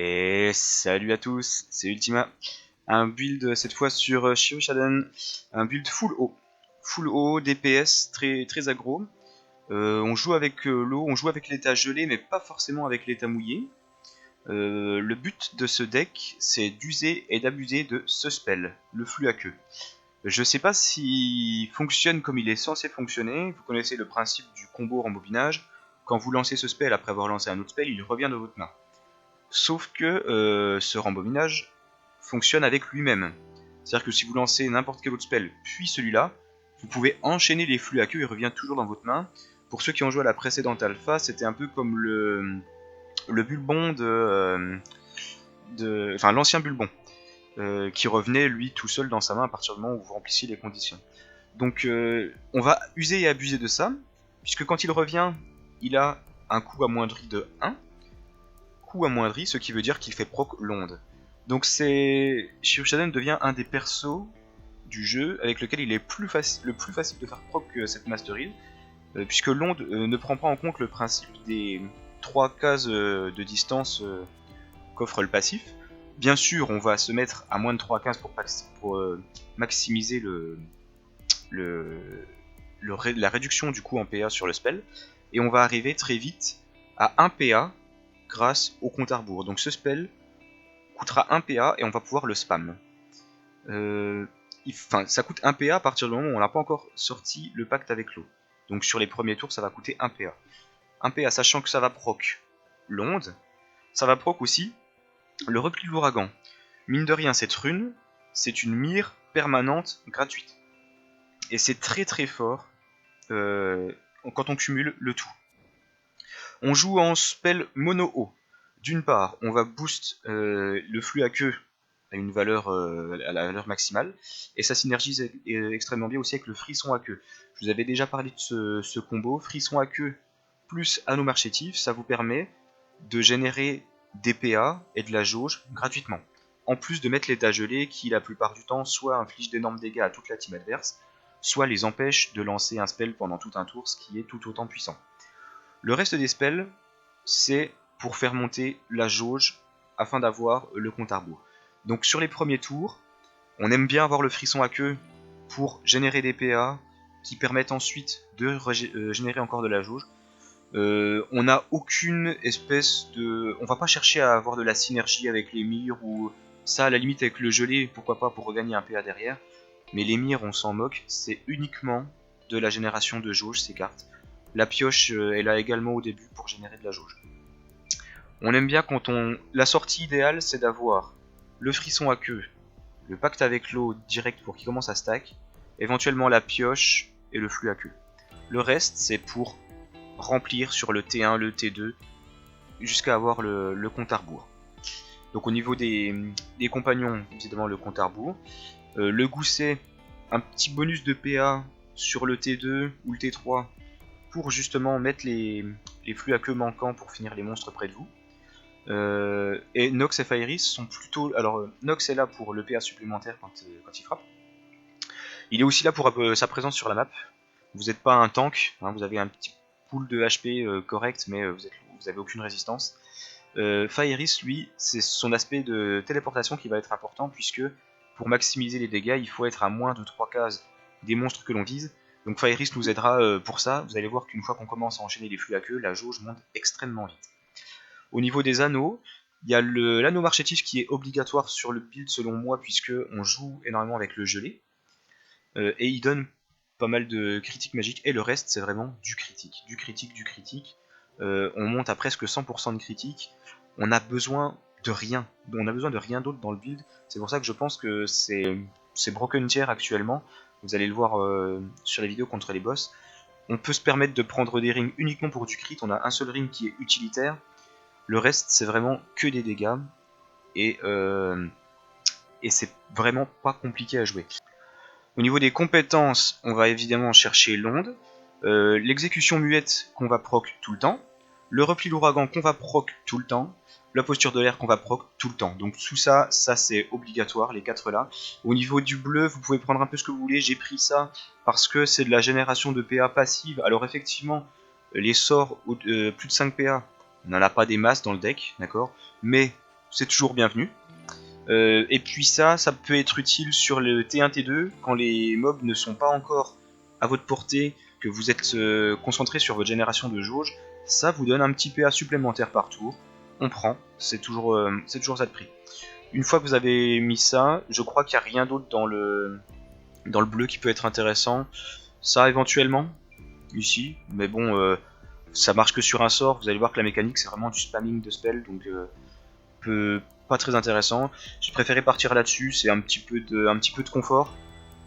Et salut à tous, c'est Ultima. Un build cette fois sur Shiroshaden, un build full haut. Full haut, DPS, très aggro. On joue avec l'eau, on joue avec l'état gelé, mais pas forcément avec l'état mouillé. Le but de ce deck, c'est d'user et d'abuser de ce spell, le flux à queue. Je sais pas s'il fonctionne comme il est censé fonctionner. Vous connaissez le principe du combo rembobinage. Quand vous lancez ce spell après avoir lancé un autre spell, il revient de votre main. Sauf que ce rembobinage fonctionne avec lui-même. C'est-à-dire que si vous lancez n'importe quel autre spell, puis celui-là, vous pouvez enchaîner les flux à queue, il revient toujours dans votre main. Pour ceux qui ont joué à la précédente alpha, c'était un peu comme le bulbon enfin l'ancien bulbon, qui revenait lui tout seul dans sa main à partir du moment où vous remplissiez les conditions. Donc on va user et abuser de ça, puisque quand il revient, il a un coût amoindri de 1. Coût amoindri, ce qui veut dire qu'il fait proc l'onde. Donc Shiroshaden devient un des persos du jeu avec lequel il est le plus facile de faire proc cette Master Heal, puisque l'onde ne prend pas en compte le principe des 3 cases de distance qu'offre le passif. Bien sûr, on va se mettre à moins de 3 cases pour maximiser la réduction du coût en PA sur le spell, et on va arriver très vite à 1 PA grâce au compte à rebours. Donc ce spell coûtera 1 PA et on va pouvoir le spam. Ça coûte 1 PA à partir du moment où on n'a pas encore sorti le pacte avec l'eau. Donc sur les premiers tours, ça va coûter 1 PA. 1 PA, sachant que ça va proc l'onde, ça va proc aussi le repli de l'ouragan. Mine de rien, cette rune, c'est une mire permanente gratuite. Et c'est très fort quand on cumule le tout. On joue en spell mono haut. D'une part, on va boost le flux à queue à la valeur maximale, et ça synergise extrêmement bien aussi avec le frisson à queue. Je vous avais déjà parlé de ce combo, frisson à queue plus anneau marchétif, ça vous permet de générer des PA et de la jauge gratuitement. En plus de mettre l'état gelé qui la plupart du temps soit inflige d'énormes dégâts à toute la team adverse, soit les empêche de lancer un spell pendant tout un tour, ce qui est tout autant puissant. Le reste des spells, c'est pour faire monter la jauge afin d'avoir le compte à rebours. Donc sur les premiers tours, on aime bien avoir le frisson à queue pour générer des PA qui permettent ensuite de générer encore de la jauge. On n'a aucune espèce de... On va pas chercher à avoir de la synergie avec les mires ou ça à la limite avec le gelé, pourquoi pas pour regagner un PA derrière. Mais les mires, on s'en moque, c'est uniquement de la génération de jauge ces cartes. La pioche est là également au début pour générer de la jauge. On aime bien quand on... La sortie idéale, c'est d'avoir le frisson à queue, le pacte avec l'eau direct pour qu'il commence à stack, éventuellement la pioche et le flux à queue. Le reste, c'est pour remplir sur le T1, le T2, jusqu'à avoir le compte à rebours. Donc au niveau des compagnons, évidemment le compte à rebours. Le gousset, un petit bonus de PA sur le T2 ou le T3 pour justement mettre les flux à queue manquants pour finir les monstres près de vous. Et Nox et Fairis sont plutôt... Alors Nox est là pour le PA supplémentaire quand il frappe. Il est aussi là pour sa présence sur la map. Vous n'êtes pas un tank, hein, vous avez un petit pool de HP correct, mais vous avez aucune résistance. Fairis, lui, c'est son aspect de téléportation qui va être important, puisque pour maximiser les dégâts, il faut être à moins de 3 cases des monstres que l'on vise. Donc Fairis nous aidera pour ça. Vous allez voir qu'une fois qu'on commence à enchaîner les flux à queue, la jauge monte extrêmement vite. Au niveau des anneaux, il y a l'anneau marchétif qui est obligatoire sur le build selon moi, puisque on joue énormément avec le gelé. Et il donne pas mal de critiques magiques, et le reste c'est vraiment du critique. On monte à presque 100% de critique. On a besoin de rien. On a besoin de rien d'autre dans le build. C'est pour ça que je pense que c'est broken tier actuellement. Vous allez le voir sur les vidéos contre les boss. On peut se permettre de prendre des rings uniquement pour du crit. On a un seul ring qui est utilitaire. Le reste, c'est vraiment que des dégâts. Et c'est vraiment pas compliqué à jouer. Au niveau des compétences, on va évidemment chercher l'onde. L'exécution muette qu'on va proc tout le temps. Le repli d'ouragan qu'on va proc tout le temps. La posture de l'air qu'on va proc tout le temps. Donc tout ça, c'est obligatoire, les 4 là. Au niveau du bleu, vous pouvez prendre un peu ce que vous voulez. J'ai pris ça parce que c'est de la génération de PA passive. Alors effectivement, les sorts plus de 5 PA, on n'en a pas des masses dans le deck, d'accord. Mais c'est toujours bienvenu. Et puis ça peut être utile sur le T1, T2, quand les mobs ne sont pas encore à votre portée, que vous êtes concentré sur votre génération de jauge, ça vous donne un petit PA supplémentaire par tour. On prend, c'est toujours ça de prix. Une fois que vous avez mis ça, je crois qu'il n'y a rien d'autre dans le bleu qui peut être intéressant. Ça éventuellement, ici, mais bon, ça marche que sur un sort. Vous allez voir que la mécanique c'est vraiment du spamming de spell, donc pas très intéressant. J'ai préféré partir là-dessus, c'est un petit peu de confort.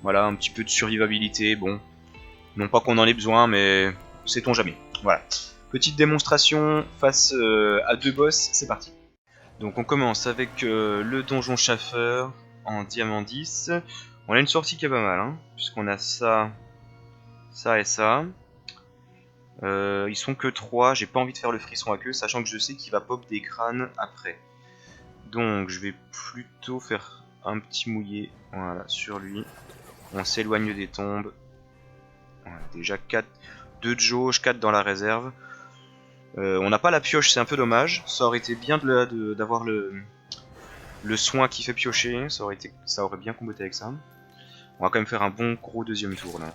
Voilà, un petit peu de survivabilité, bon. Non pas qu'on en ait besoin, mais sait-on jamais. Voilà. Petite démonstration face à 2 boss, c'est parti. Donc on commence avec le donjon Schaffer en diamant 10. On a une sortie qui est pas mal, hein, puisqu'on a ça, ça et ça. Ils sont que 3, j'ai pas envie de faire le frisson avec eux, sachant que je sais qu'il va pop des crânes après. Donc je vais plutôt faire un petit mouillé, voilà, sur lui. On s'éloigne des tombes. Voilà, déjà 4, 2 de jauge, 4 dans la réserve. On n'a pas la pioche, c'est un peu dommage. Ça aurait été bien d'avoir le soin qui fait piocher, ça aurait bien combattu avec ça. On va quand même faire un bon gros deuxième tour là.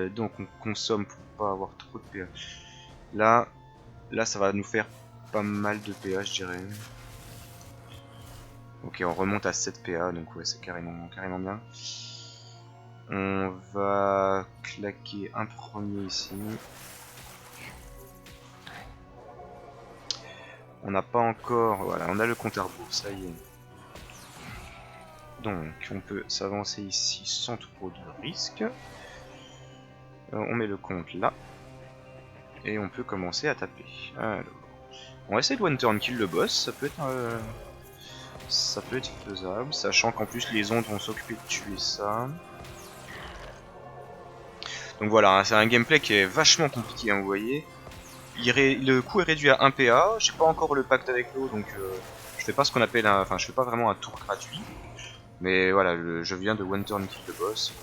Donc on consomme pour pas avoir trop de PA. Là ça va nous faire pas mal de PA, je dirais. Ok, on remonte à 7 PA, donc ouais, c'est carrément bien. On va claquer un premier ici. On n'a pas encore... Voilà, on a le compte à rebours, ça y est. Donc, on peut s'avancer ici sans trop de risque. On met le compte là. Et on peut commencer à taper. Alors, on va essayer de one turn kill le boss, ça peut être faisable, sachant qu'en plus les ondes vont s'occuper de tuer ça. Donc voilà, hein, c'est un gameplay qui est vachement compliqué, hein, vous voyez. Le coût est réduit à 1 PA, j'ai pas encore le pacte avec l'eau, donc je fais pas ce qu'on appelle enfin je fais pas vraiment un tour gratuit. Mais voilà, je viens de one turn kill le boss.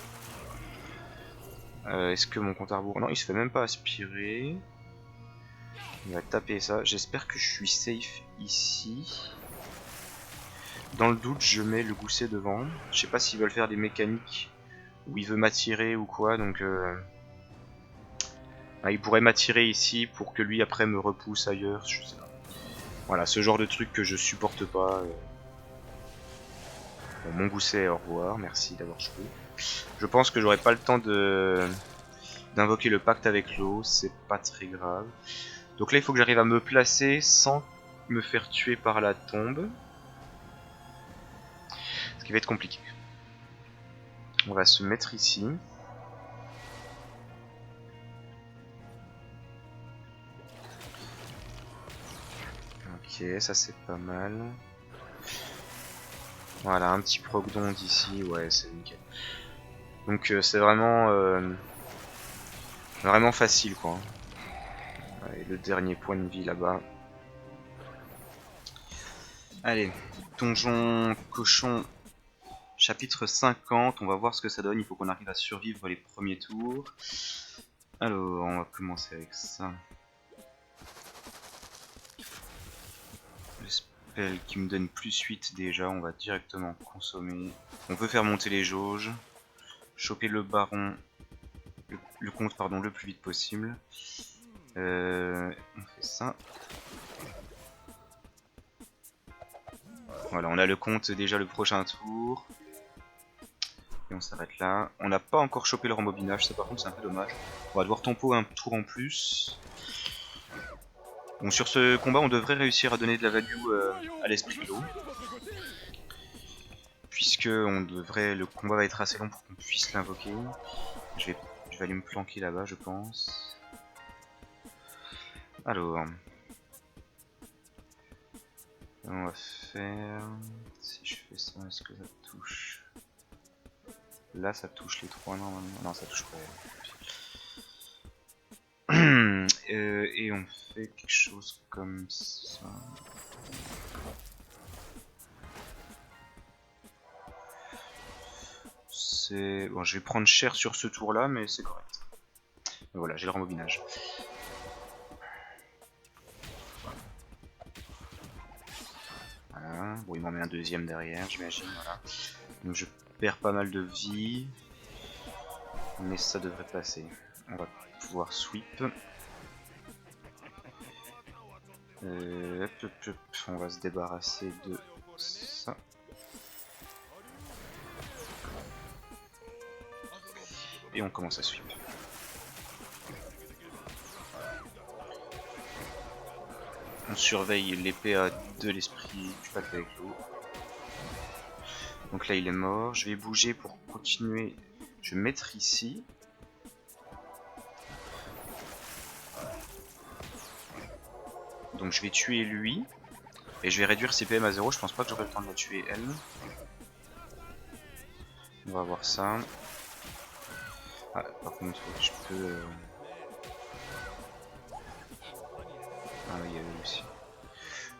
Est-ce que mon compte à rebours... Non, il se fait même pas aspirer. Il va taper ça. J'espère que je suis safe ici. Dans le doute, je mets le gousset devant. Je sais pas s'ils veulent faire des mécaniques où il veut m'attirer ou quoi, donc... il pourrait m'attirer ici pour que lui après me repousse ailleurs, je sais pas. Voilà, ce genre de truc que je supporte pas. Bon, mon gousset, au revoir, merci d'avoir joué. Je pense que j'aurai pas le temps d'invoquer le pacte avec l'eau, c'est pas très grave. Donc là il faut que j'arrive à me placer sans me faire tuer par la tombe. Ce qui va être compliqué. On va se mettre ici. Ok, ça c'est pas mal. Voilà, un petit proc d'onde ici, ouais c'est nickel. Donc c'est vraiment facile quoi. Et le dernier point de vie là-bas. Allez, donjon cochon chapitre 50, on va voir ce que ça donne, il faut qu'on arrive à survivre les premiers tours. Alors, on va commencer avec ça. Le spell qui me donne plus 8 déjà, on va directement consommer. On peut faire monter les jauges, choper le baron, le compte pardon, le plus vite possible. On fait ça. Voilà, on a le compte déjà le prochain tour. Et on s'arrête là. On n'a pas encore chopé le rembobinage, ça par contre c'est un peu dommage. On va devoir tempo un tour en plus. Bon, sur ce combat on devrait réussir à donner de la value à l'esprit de l'eau. Puisque le combat va être assez long pour qu'on puisse l'invoquer. Je vais aller me planquer là-bas je pense. Alors... on va faire... Si je fais ça, est-ce que ça touche? Là ça touche les 3 normalement. Non ça touche pas. Et on fait quelque chose comme ça. Bon, je vais prendre cher sur ce tour là mais c'est correct. Et voilà, j'ai le rembobinage. Voilà. Bon, il m'en met un deuxième derrière, j'imagine. Voilà. Donc je perds pas mal de vie. Mais ça devrait passer. On va pouvoir sweep. On va se débarrasser de ça. Et on commence à sweep. On surveille les PA de l'esprit du pacte avec l'eau. Donc là il est mort. Je vais bouger pour continuer. Je vais me mettre ici. Donc je vais tuer lui. Et je vais réduire ses PM à 0. Je pense pas que j'aurai le temps de la tuer elle. On va voir ça. Ah, par contre, je peux... Ah oui, il y a eux aussi.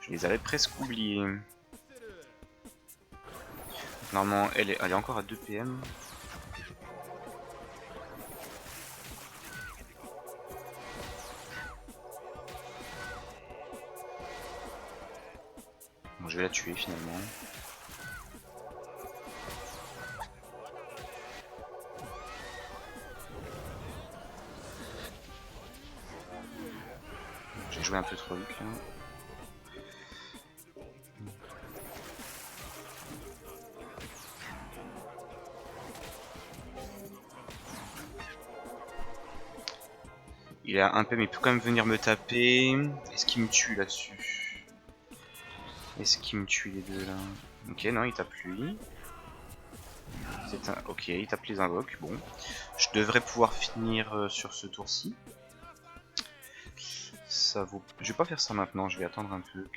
Je les avais presque oubliés. Normalement, elle est encore à 2 PM. Bon, je vais la tuer finalement. J'ai joué un peu trop vite là. Il a un peu mais il peut quand même venir me taper. Est-ce qu'il me tue là-dessus? Est-ce qu'il me tue les deux là? Ok, non, il tape lui. Ok, il tape les invoques. Bon, je devrais pouvoir finir sur ce tour-ci. Ça vaut... Je vais pas faire ça maintenant, je vais attendre un peu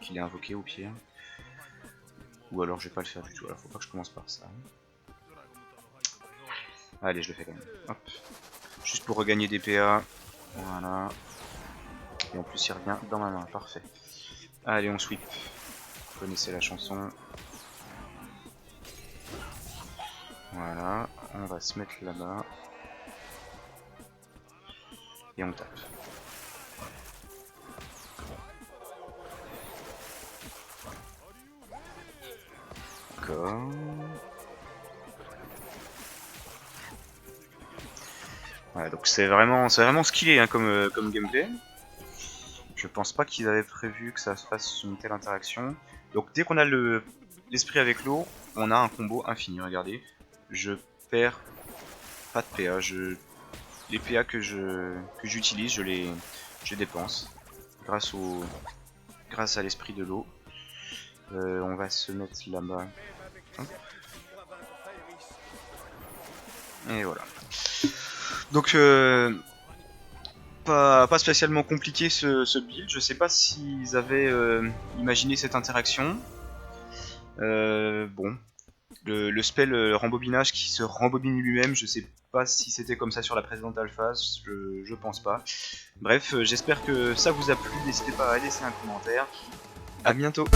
qu'il ait invoqué au pire. Ou alors je vais pas le faire du tout, alors faut pas que je commence par ça. Allez, je le fais quand même. Hop. Juste pour regagner des PA. Voilà. Et en plus il revient dans ma main, parfait. Allez, on sweep. Vous connaissez la chanson. Voilà, on va se mettre là-bas. Et on tape. D'accord. Ouais, donc c'est vraiment skillé hein, comme gameplay. Je pense pas qu'ils avaient prévu que ça se fasse une telle interaction. Donc dès qu'on a l'esprit avec l'eau, on a un combo infini, regardez. Je perds pas de PA, les PA que j'utilise, je les dépense grâce à l'esprit de l'eau. On va se mettre là-bas. Et voilà. Donc pas spécialement compliqué ce build. Je sais pas s'ils avaient imaginé cette interaction. Bon, le spell rembobinage qui se rembobine lui-même, je sais pas si c'était comme ça sur la précédente alpha, je pense pas. Bref, j'espère que ça vous a plu, n'hésitez pas à laisser un commentaire. A bientôt.